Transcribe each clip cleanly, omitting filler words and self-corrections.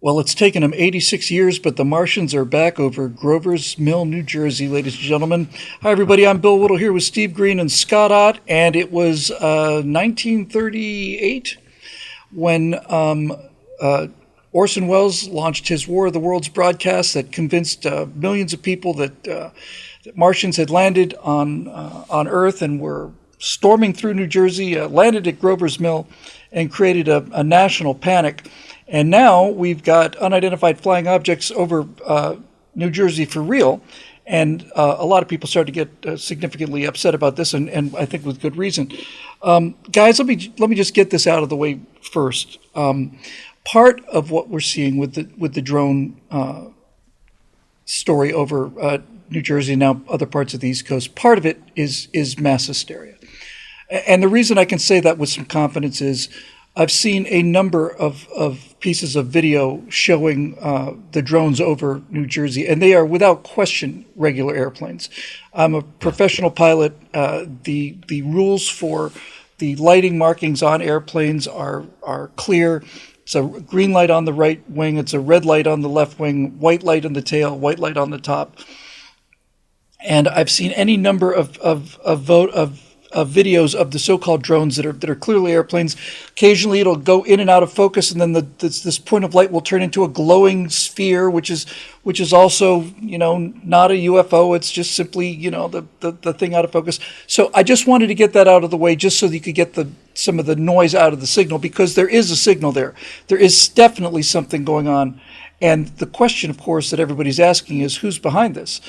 Well, it's taken them 86 years, but the Martians are back over Grover's Mill, New Jersey, ladies and gentlemen. Hi, everybody. I'm Bill Whittle here with Steve Green and Scott Ott, and it was 1938 when Orson Welles launched his War of the Worlds broadcast that convinced millions of people that Martians had landed on Earth and were storming through New Jersey, landed at Grover's Mill, and created a national panic. And now we've got unidentified flying objects over New Jersey for real. And a lot of people started to get significantly upset about this, and I think with good reason. Guys, let me just get this out of the way first. Part of what we're seeing with the drone story over New Jersey and now other parts of the East Coast, part of it is mass hysteria. And the reason I can say that with some confidence is I've seen a number of pieces of video showing the drones over New Jersey, and they are without question regular airplanes. I'm a professional pilot. The rules for the lighting markings on airplanes are clear. It's a green light on the right wing. It's a red light on the left wing, white light on the tail, white light on the top. And I've seen any number of videos of the so-called drones that are clearly airplanes. Occasionally, it'll go in and out of focus, and then this point of light will turn into a glowing sphere, which is also not a UFO. It's just simply the thing out of focus. So I just wanted to get that out of the way, just so that you could get some of the noise out of the signal, because there is a signal there. There is definitely something going on, and the question, of course, that everybody's asking is who's behind this.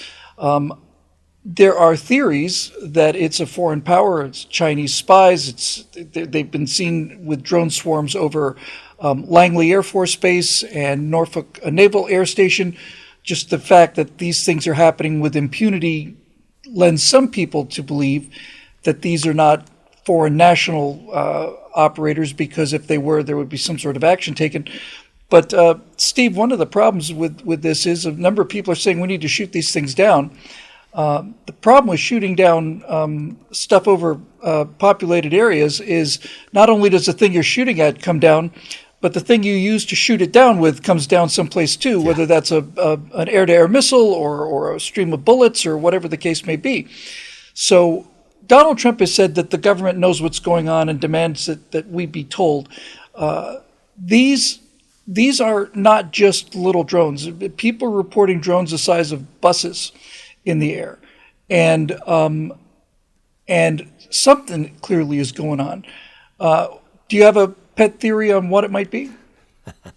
There are theories that it's a foreign power, it's Chinese spies, they've been seen with drone swarms over Langley Air Force Base and Norfolk Naval Air Station. Just the fact that these things are happening with impunity lends some people to believe that these are not foreign national operators, because if they were, there would be some sort of action taken. But Steve, one of the problems with this is a number of people are saying we need to shoot these things down. The problem with shooting down stuff over populated areas is not only does the thing you're shooting at come down, but the thing you use to shoot it down with comes down someplace too, whether that's an air-to-air missile or a stream of bullets or whatever the case may be. So Donald Trump has said that the government knows what's going on and demands that we be told. These are not just little drones. People are reporting drones the size of buses in the air, and something clearly is going on. Do you have a pet theory on what it might be?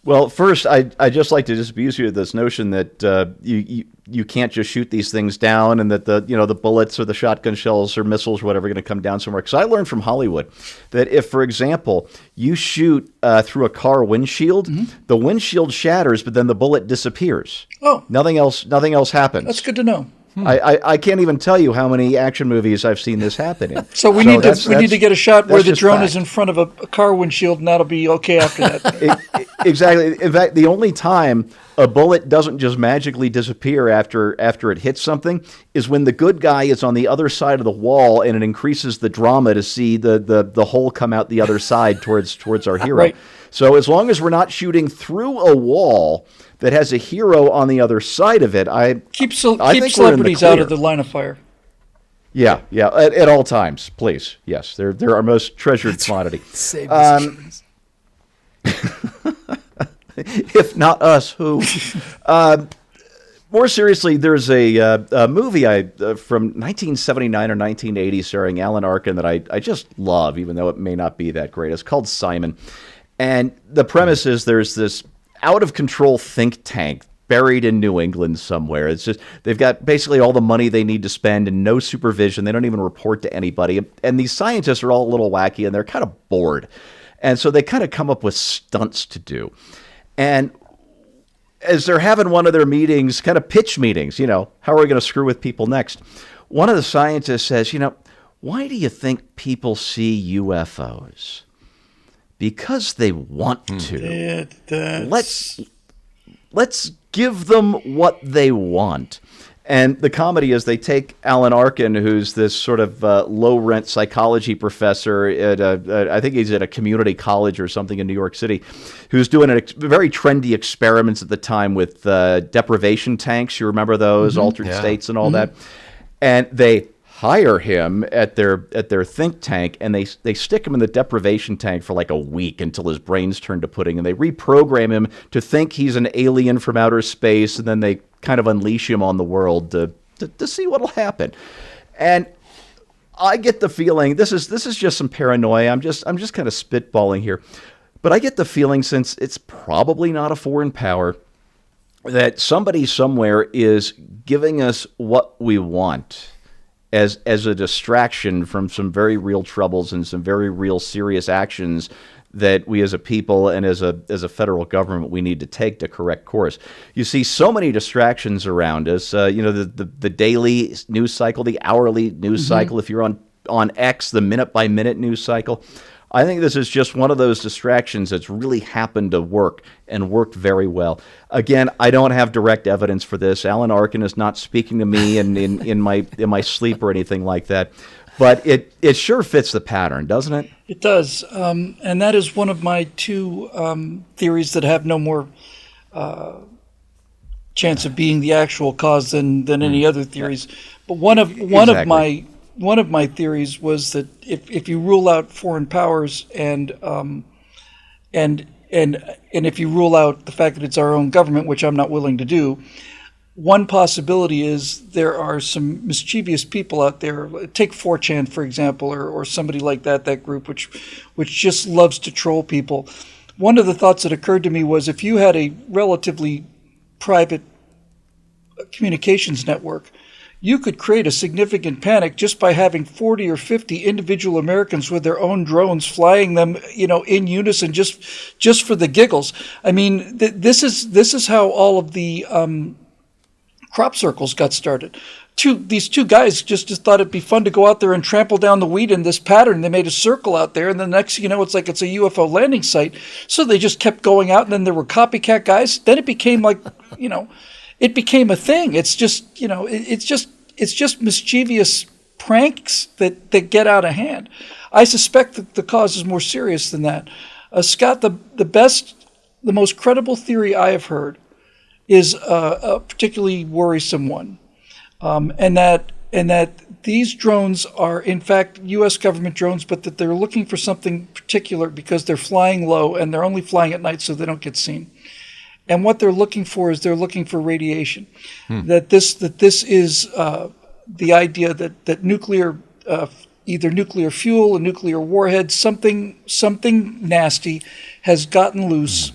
Well, first, I just like to disabuse you of this notion that you can't just shoot these things down, and that the bullets or the shotgun shells or missiles or whatever are going to come down somewhere. Because I learned from Hollywood that if, for example, you shoot through a car windshield, the windshield shatters, but then the bullet disappears. Oh, nothing else happens. That's good to know. I can't even tell you how many action movies I've seen this happen in. So we need to get a shot where the drone is in front of a car windshield, and that'll be okay after that. Exactly. In fact, the only time a bullet doesn't just magically disappear after it hits something is when the good guy is on the other side of the wall, and it increases the drama to see the hole come out the other side towards our hero. Right. So as long as we're not shooting through a wall that has a hero on the other side of it, I think celebrities out of the line of fire. Yeah, at all times, please. Yes, they're our most treasured commodity. Save the If not us, who? More seriously, there's a movie from 1979 or 1980 starring Alan Arkin that I just love, even though it may not be that great. It's called Simon. And the premise is there's this out-of-control think tank buried in New England somewhere. It's just they've got basically all the money they need to spend and no supervision. They don't even report to anybody. And these scientists are all a little wacky, and they're kind of bored. And so they kind of come up with stunts to do. And as they're having one of their meetings, kind of pitch meetings, how are we going to screw with people next? One of the scientists says, why do you think people see UFOs? Because they want to. Let's give them what they want. And the comedy is they take Alan Arkin, who's this sort of low-rent psychology professor at I think he's at a community college or something in New York City, who's doing very trendy experiments at the time with deprivation tanks. You remember those, altered states and all that? And they hire him at their think tank, and they stick him in the deprivation tank for like a week until his brain's turned to pudding, and they reprogram him to think he's an alien from outer space, and then they kind of unleash him on the world to see what'll happen. And I get the feeling this is just some paranoia. I'm just kind of spitballing here, but I get the feeling, since it's probably not a foreign power, that somebody somewhere is giving us what we want as a distraction from some very real troubles and some very real serious actions that we as a people and as a federal government we need to take to correct course. You see so many distractions around us. The daily news cycle, the hourly news cycle. If you're on X, the minute by minute news cycle. I think this is just one of those distractions that's really happened to work and worked very well. Again, I don't have direct evidence for this. Alan Arkin is not speaking to me in my sleep or anything like that. But it sure fits the pattern, doesn't it? It does. And that is one of my two theories that have no more chance of being the actual cause than any other theories. But one of my theories was that if you rule out foreign powers and if you rule out the fact that it's our own government, which I'm not willing to do, one possibility is there are some mischievous people out there. Take 4chan, for example, or somebody like that group which just loves to troll people. One of the thoughts that occurred to me was, if you had a relatively private communications network, you could create a significant panic just by having 40 or 50 individual Americans with their own drones flying them, in unison, just for the giggles. I mean, this is how all of the crop circles got started. These two guys just thought it'd be fun to go out there and trample down the wheat in this pattern. They made a circle out there, and the next, it's like it's a UFO landing site. So they just kept going out, and then there were copycat guys. Then it became like, it became a thing. It's just, it's just mischievous pranks that get out of hand. I suspect that the cause is more serious than that. Scott, the most credible theory I have heard is a particularly worrisome one, and that these drones are in fact U.S. government drones, but that they're looking for something particular because they're flying low and they're only flying at night so they don't get seen. And what they're looking for is radiation. That this is the idea that nuclear, either nuclear fuel, a nuclear warhead, something nasty has gotten loose,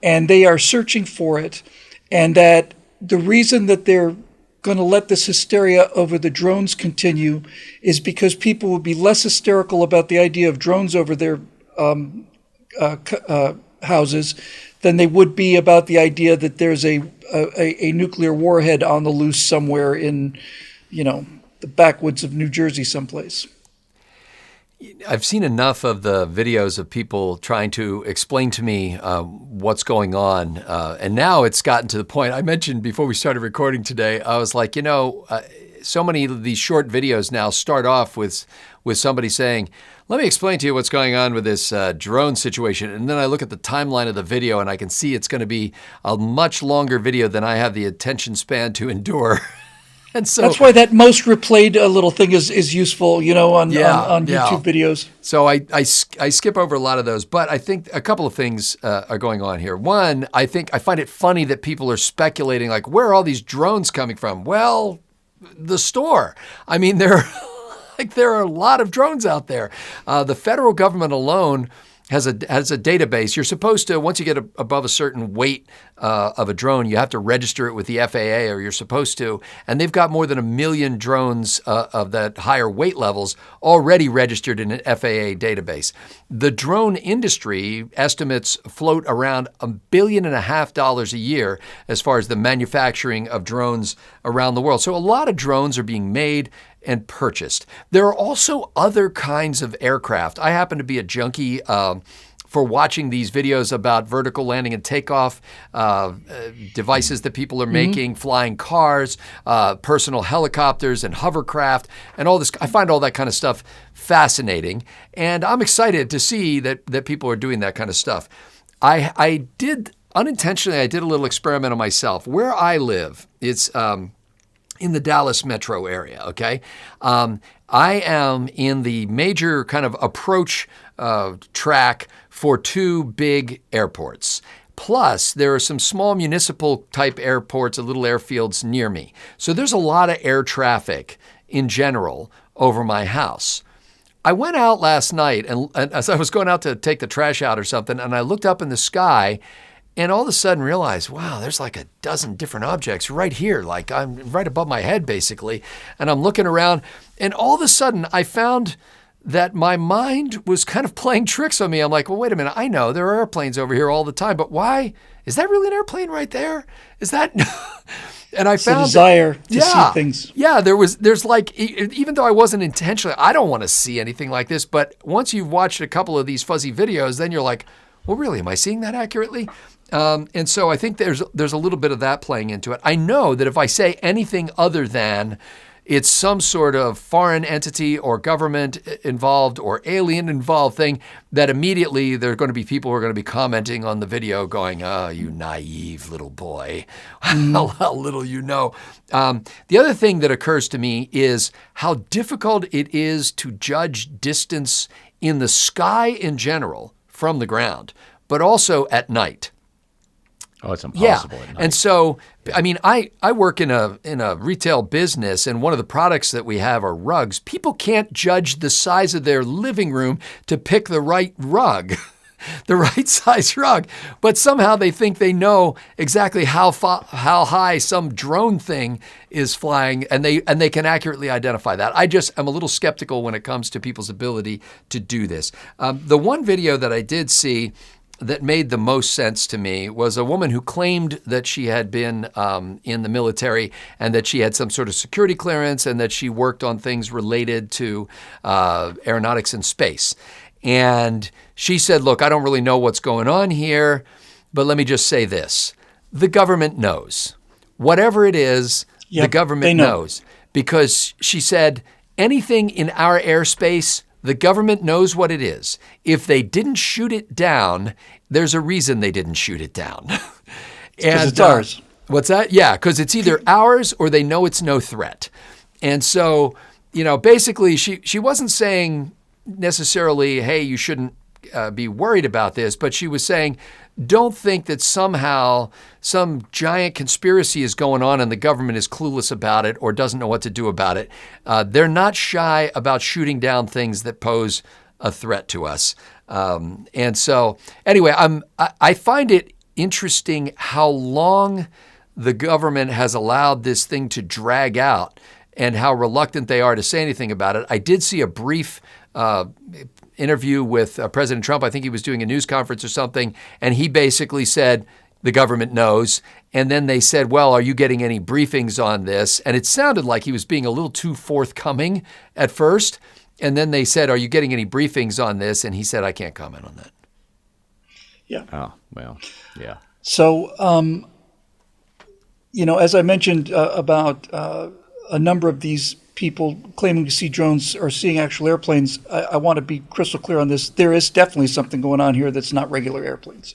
and they are searching for it. And that the reason that they're going to let this hysteria over the drones continue is because people will be less hysterical about the idea of drones over their houses than they would be about the idea that there's a nuclear warhead on the loose somewhere in, the backwoods of New Jersey someplace. I've seen enough of the videos of people trying to explain to me what's going on. And now it's gotten to the point I mentioned before we started recording today. I was like, so many of these short videos now start off with somebody saying, let me explain to you what's going on with this drone situation. And then I look at the timeline of the video and I can see it's going to be a much longer video than I have the attention span to endure. And so that's why that most replayed little thing is useful, on YouTube videos. So I skip over a lot of those, but I think a couple of things are going on here. One, I find it funny that people are speculating, like, where are all these drones coming from? Well, the store. I mean, there are a lot of drones out there. The federal government alone has a database. You're supposed to, once you get above a certain weight of a drone, you have to register it with the FAA, or you're supposed to. And they've got more than 1 million drones of that higher weight levels already registered in an FAA database. The drone industry estimates float around $1.5 billion a year as far as the manufacturing of drones around the world. So a lot of drones are being made and purchased. There are also other kinds of aircraft. I happen to be a junkie for watching these videos about vertical landing and takeoff, devices that people are making, flying cars, personal helicopters and hovercraft, and all this. I find all that kind of stuff fascinating, and I'm excited to see that people are doing that kind of stuff. I did unintentionally, I did a little experiment on myself. Where I live, it's in the Dallas metro area, okay? I am in the major kind of approach track for two big airports. Plus, there are some small municipal type airports, little airfields near me. So there's a lot of air traffic in general over my house. I went out last night, and as I was going out to take the trash out or something, and I looked up in the sky, and all of a sudden realized, wow, there's like a dozen different objects right here, like I'm right above my head, basically. And I'm looking around, and all of a sudden I found that my mind was kind of playing tricks on me. I'm like, well, wait a minute. I know there are airplanes over here all the time, but why? Is that really an airplane right there? Is that? And I found the desire to see things. Yeah, there's like, even though I wasn't intentionally, I don't want to see anything like this, but once you've watched a couple of these fuzzy videos, then you're like, well, really, am I seeing that accurately? And so I think there's a little bit of that playing into it. I know that if I say anything other than it's some sort of foreign entity or government involved or alien involved thing, that immediately there are going to be people who are going to be commenting on the video going, oh, you naive little boy, how little you know. The other thing that occurs to me is how difficult it is to judge distance in the sky in general from the ground, but also at night. Oh, it's impossible at night. And so, I mean, I work in a retail business, and one of the products that we have are rugs. People can't judge the size of their living room to pick the right rug, the right size rug, but somehow they think they know exactly how high some drone thing is flying, and they can accurately identify that. I just am a little skeptical when it comes to people's ability to do this. The one video that I did see that made the most sense to me was a woman who claimed that she had been in the military and that she had some sort of security clearance and that she worked on things related to aeronautics and space. And she said, look, I don't really know what's going on here, but let me just say this. The government knows. Whatever it is, the government knows. Because she said, anything in our airspace, the government knows what it is. If they didn't shoot it down, there's a reason they didn't shoot it down. Because it's ours. What's that? Yeah, because it's either ours or they know it's no threat. And so, basically she wasn't saying necessarily, hey, you shouldn't be worried about this, but she was saying, don't think that somehow some giant conspiracy is going on and the government is clueless about it or doesn't know what to do about it. They're not shy about shooting down things that pose a threat to us. And so anyway, I find it interesting how long the government has allowed this thing to drag out and how reluctant they are to say anything about it. I did see a brief interview with President Trump. I think he was doing a news conference or something, and he basically said, the government knows. And then they said, well, are you getting any briefings on this? And it sounded like he was being a little too forthcoming at first. And then they said, are you getting any briefings on this? And he said, I can't comment on that. Yeah. Oh, well, yeah. So, as I mentioned about a number of these people claiming to see drones or seeing actual airplanes, I want to be crystal clear on this. There is definitely something going on here that's not regular airplanes.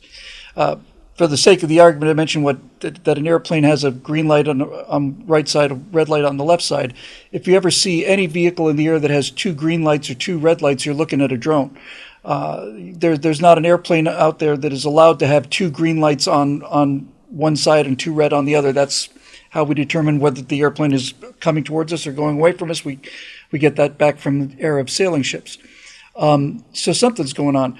For the sake of the argument, I mentioned that an airplane has a green light on the right side, a red light on the left side. If you ever see any vehicle in the air that has two green lights or two red lights, you're looking at a drone. There's not an airplane out there that is allowed to have two green lights on one side and two red on the other. That's how we determine whether the airplane is coming towards us or going away from us. We get that back from the era of sailing ships. So something's going on.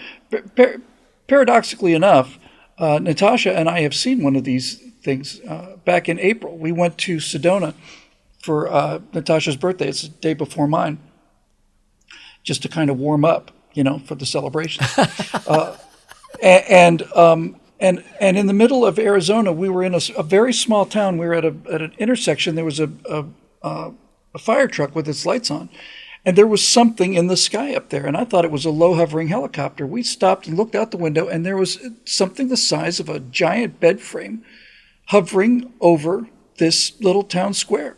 Paradoxically enough, Natasha and I have seen one of these things back in April. We went to Sedona for Natasha's birthday. It's the day before mine, just to kind of warm up, for the celebration. And in the middle of Arizona, we were in a very small town. We were at an intersection. There was a fire truck with its lights on, And there was something in the sky up there, and I thought it was a low-hovering helicopter. We stopped and looked out the window, and there was something the size of a giant bed frame hovering over this little town square.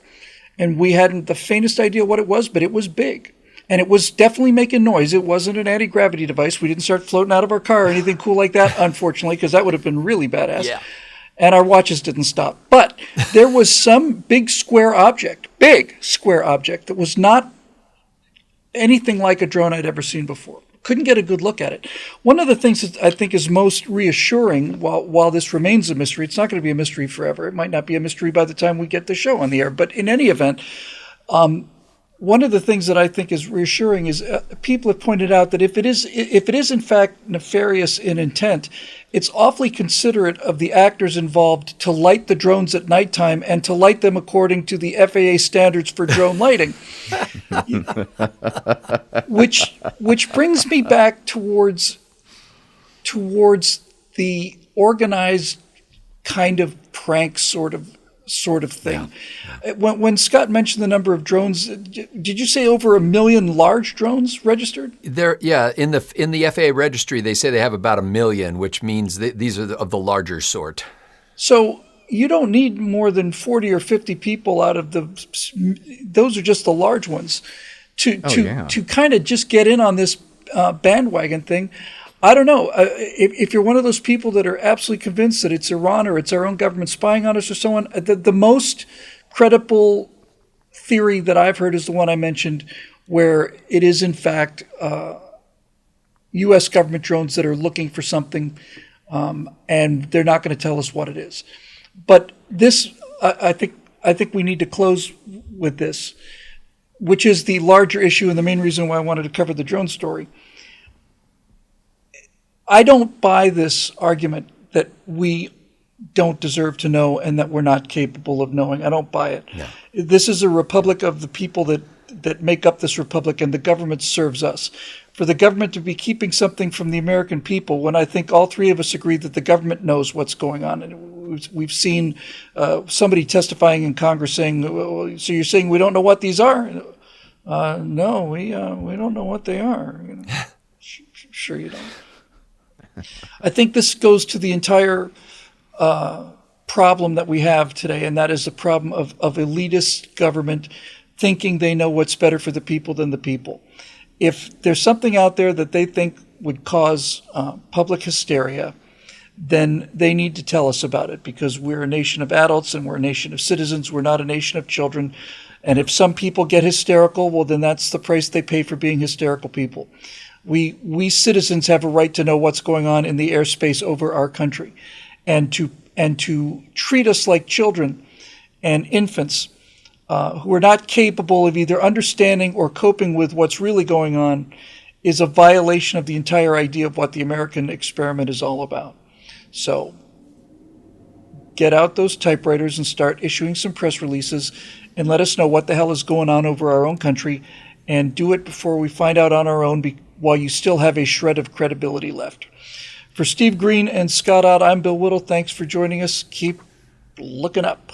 And we hadn't the faintest idea what it was, but it was big. And it was definitely making noise. It wasn't an anti-gravity device. We didn't start floating out of our car or anything cool like that, unfortunately, because that would have been really badass. Yeah. And our watches didn't stop. But there was some big square object that was not anything like a drone I'd ever seen before. Couldn't get a good look at it. One of the things that I think is most reassuring, while this remains a mystery, it's not going to be a mystery forever. It might not be a mystery by the time we get the show on the air. But in any event, one of the things that I think is reassuring is people have pointed out that if it is in fact nefarious in intent, it's awfully considerate of the actors involved to light the drones at nighttime and to light them according to the FAA standards for drone lighting. which brings me back towards the organized kind of prank sort of thing. Yeah. When Scott mentioned the number of drones, did you say over 1 million large drones registered? In the FAA registry, they say they have about 1 million, which means these are of the larger sort. So you don't need more than 40 or 50 people out of those are just the large ones to kind of just get in on this bandwagon thing. I don't know. If you're one of those people that are absolutely convinced that it's Iran or it's our own government spying on us or so on, the most credible theory that I've heard is the one I mentioned, where it is in fact U.S. government drones that are looking for something, and they're not going to tell us what it is. But this, I think we need to close with this, which is the larger issue and the main reason why I wanted to cover the drone story. I don't buy this argument that we don't deserve to know and that we're not capable of knowing. I don't buy it. No. This is a republic of the people that make up this republic, and the government serves us. For the government to be keeping something from the American people, when I think all three of us agree that the government knows what's going on. And we've seen somebody testifying in Congress saying, so you're saying we don't know what these are? No, we don't know what they are. Sure you don't. I think this goes to the entire problem that we have today, and that is the problem of elitist government thinking they know what's better for the people than the people. If there's something out there that they think would cause public hysteria, then they need to tell us about it, because we're a nation of adults and we're a nation of citizens. We're not a nation of children. And if some people get hysterical, well, then that's the price they pay for being hysterical people. We citizens have a right to know what's going on in the airspace over our country, and to treat us like children and infants who are not capable of either understanding or coping with what's really going on is a violation of the entire idea of what the American experiment is all about. So get out those typewriters and start issuing some press releases and let us know what the hell is going on over our own country, and do it before we find out on our own, while you still have a shred of credibility left. For Steve Green and Scott Ott, I'm Bill Whittle. Thanks for joining us. Keep looking up.